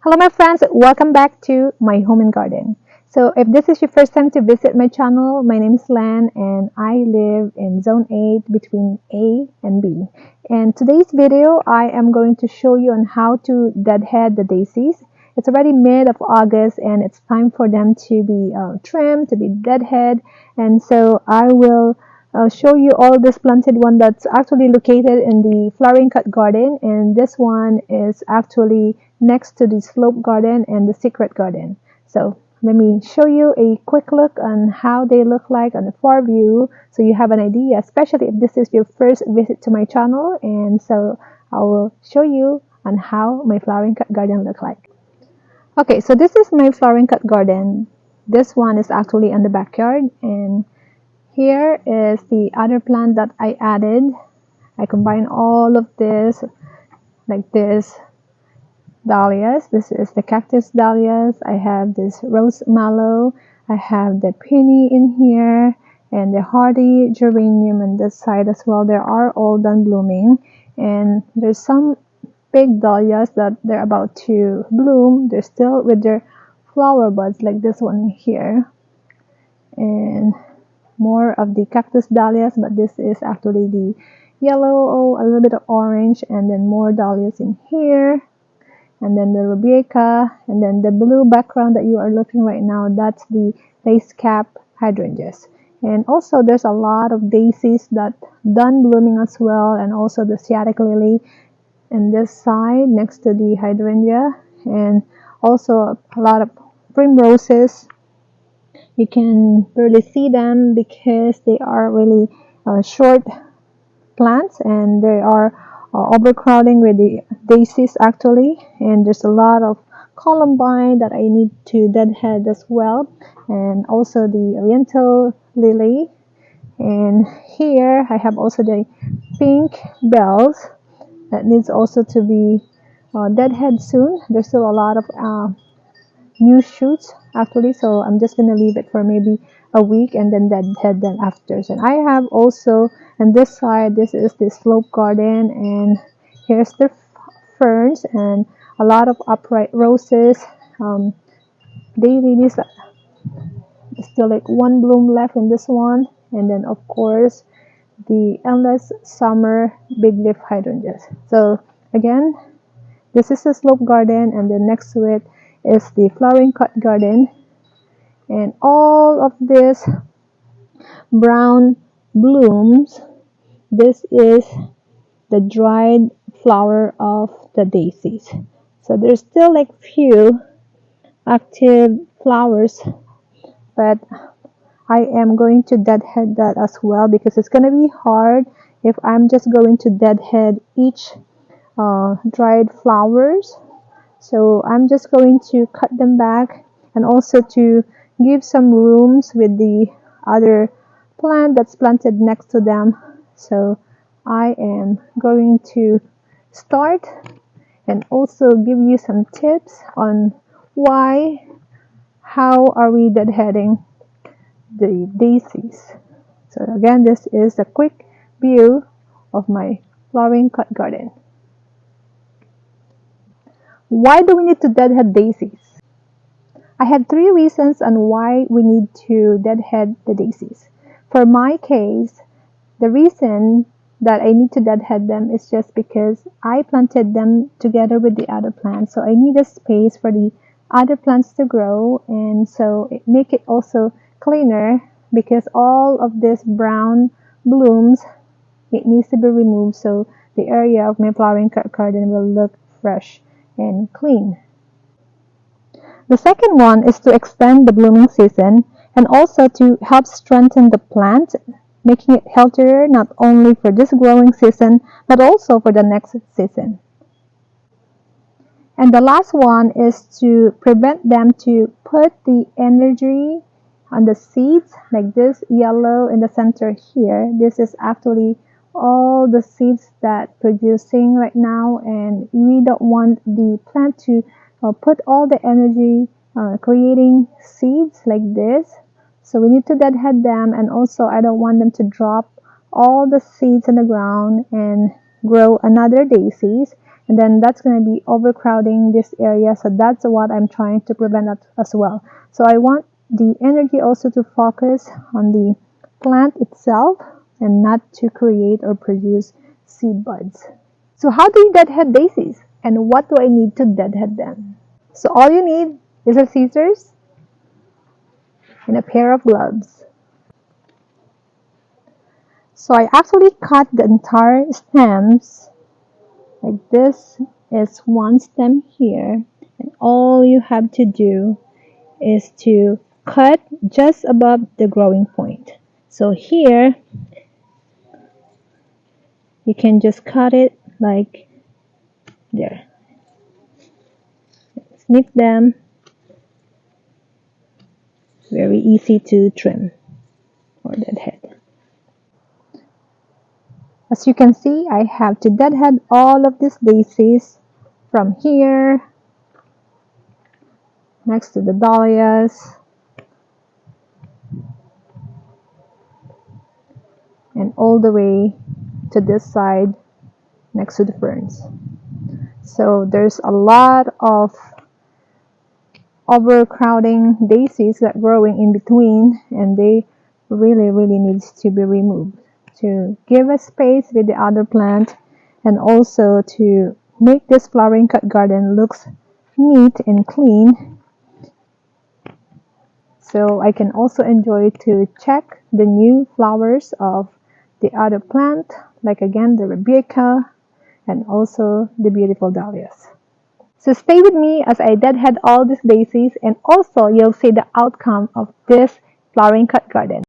Hello my friends, welcome back to my home and garden. So if this is your first time to visit my channel, my name is Lan and I live in zone 8 between A and B. And today's video I am going to show you on how to deadhead the daisies. It's already mid of August and it's time for them to be trimmed, to be deadhead. And so I will show you all this planted one that's actually located in the flowering cut garden, and this one is actually next to the slope garden and the secret garden. So let me show you a quick look on how they look like on the far view so you have an idea, especially if this is your first visit to my channel. And so I will show you on how my flowering cut garden look like. Okay, so this is my flowering cut garden. This one is actually in the backyard, and here is the other plant that I added. I combine all of this like this. Dahlias. This is the cactus dahlias. I have this rose mallow. I have the peony in here and the hardy geranium on this side as well. They are all done blooming, and there's some big dahlias that they're about to bloom. They're still with their flower buds like this one here, and more of the cactus dahlias, but this is actually the yellow, a little bit of orange, and then more dahlias in here. And then the rubica, and then the blue background that you are looking right now, that's the lace cap hydrangeas. And also there's a lot of daisies that done blooming as well, and also the Asiatic lily in this side next to the hydrangea, and also a lot of primroses. You can barely see them because they are really short plants, and they are overcrowding with the daisies actually. And there's a lot of columbine that I need to deadhead as well, and also the oriental lily. And here I have also the pink bells that needs also to be deadhead soon. There's still a lot of new shoots actually, so I'm just gonna leave it for maybe a week and then deadhead them after. And I have also on this side, this is the slope garden, and here's the ferns and a lot of upright roses. Daisies, still like one bloom left in this one, and then of course the endless summer big leaf hydrangeas. So again, this is the slope garden, and then next to it is the flowering cut garden, and all of this brown blooms, this is the dried flower of the daisies. So there's still like few active flowers, but I am going to deadhead that as well because it's going to be hard if I'm just going to deadhead each dried flowers. So I'm just going to cut them back, and also to give some rooms with the other plant that's planted next to them. So I am going to start and also give you some tips on how are we deadheading the daisies. So again, this is a quick view of my flowering cut garden. Why do we need to deadhead daisies? I have 3 reasons on why we need to deadhead the daisies. For my case, the reason that I need to deadhead them is just because I planted them together with the other plants. So I need a space for the other plants to grow, and so it make it also cleaner because all of this brown blooms, it needs to be removed so the area of my flowering garden will look fresh and clean. The second one is to extend the blooming season and also to help strengthen the plant, making it healthier not only for this growing season but also for the next season. And the last one is to prevent them to put the energy on the seeds, like this yellow in the center here. This is actually all the seeds that producing right now, and we don't want the plant to put all the energy creating seeds like this. So we need to deadhead them, and also I don't want them to drop all the seeds in the ground and grow another daisies. and then that's going to be overcrowding this area. So that's what I'm trying to prevent as well. So I want the energy also to focus on the plant itself and not to create or produce seed buds. So how do you deadhead daisies, and what do I need to deadhead them? So all you need is a scissors and a pair of gloves. So I actually cut the entire stems. Like this is one stem here, and all you have to do is to cut just above the growing point. So here you can just cut it like there. Snip them. Very easy to trim or deadhead. As you can see, I have to deadhead all of these daisies from here next to the dahlias and all the way to this side next to the ferns. So there's a lot of overcrowding daisies that growing in between, and they really needs to be removed to give a space with the other plant, and also to make this flowering cut garden looks neat and clean. So I can also enjoy to check the new flowers of the other plant, like again the Rebecca and also the beautiful dahlias. So stay with me as I deadhead all these daisies, and also you'll see the outcome of this flowering cut garden.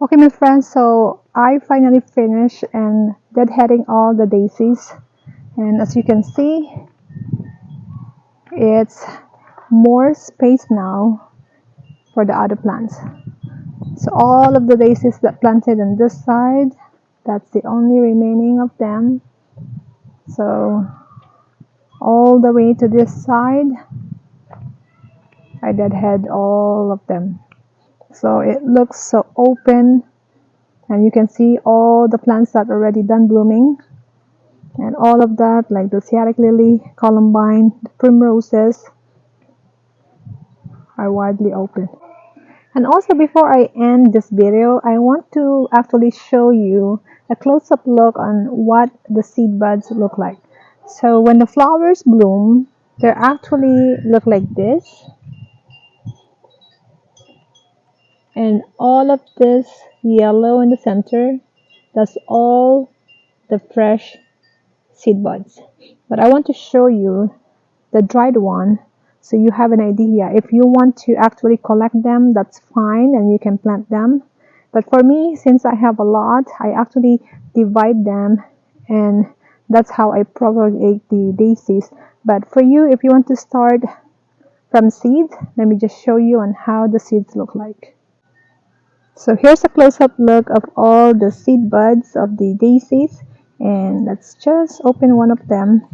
Okay, my friends, so I finally finished and deadheading all the daisies, and as you can see, it's more space now for the other plants. So all of the daisies that planted on this side, that's the only remaining of them. So all the way to this side, I deadhead all of them. So it looks so open, and you can see all the plants that are already done blooming, and all of that, like the Asiatic lily, columbine, the primroses, are widely open. And also, before I end this video, I want to actually show you a close-up look on what the seed buds look like. So when the flowers bloom, they actually look like this. And all of this yellow in the center, that's all the fresh seed buds. But I want to show you the dried one so you have an idea. If you want to actually collect them, that's fine and you can plant them. But for me, since I have a lot, I actually divide them, and that's how I propagate the daisies. But for you, if you want to start from seeds, let me just show you on how the seeds look like. So here's a close-up look of all the seed buds of the daisies, and let's just open one of them.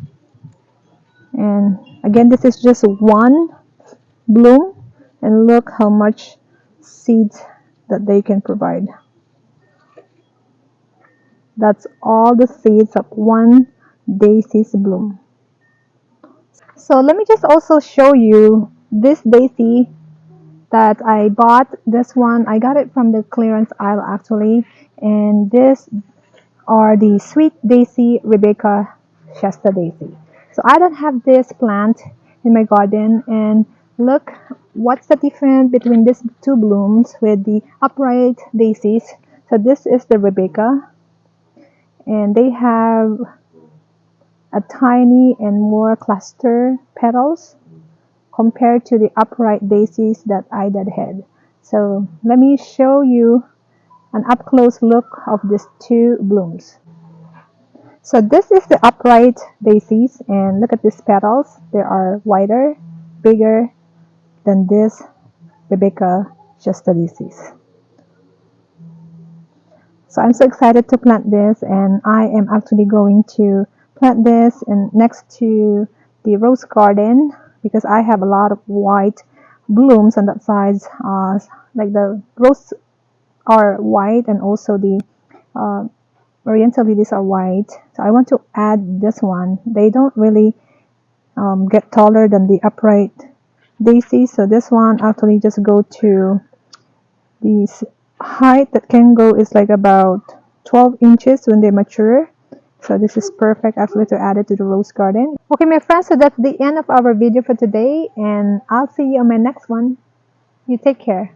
And again, this is just one bloom, and look how much seeds that they can provide. That's all the seeds of one daisy's bloom. So let me just also show you this daisy that I bought. This one I got it from the clearance aisle actually, and this are the Sweet Daisy Rebecca Shasta Daisy. So I don't have this plant in my garden, and look what's the difference between these two blooms with the upright daisies. So this is the Rebecca, and they have a tiny and more cluster petals compared to the upright daisies that I deadhead. So let me show you an up close look of these two blooms. So this is the upright daisies, and look at these petals. They are wider, bigger than this Rebecca Shasta daisies. So I'm so excited to plant this, and I am actually going to plant this and next to the rose garden because I have a lot of white blooms on that side. Like the rose are white, and also the oriental lilies are white. So I want to add this one. They don't really get taller than the upright daisy, so this one actually just go to the height that can go is like about 12 inches when they mature. So this is perfect actually to add it to the rose garden. Okay, my friends, so that's the end of our video for today, and I'll see you on my next one. You take care.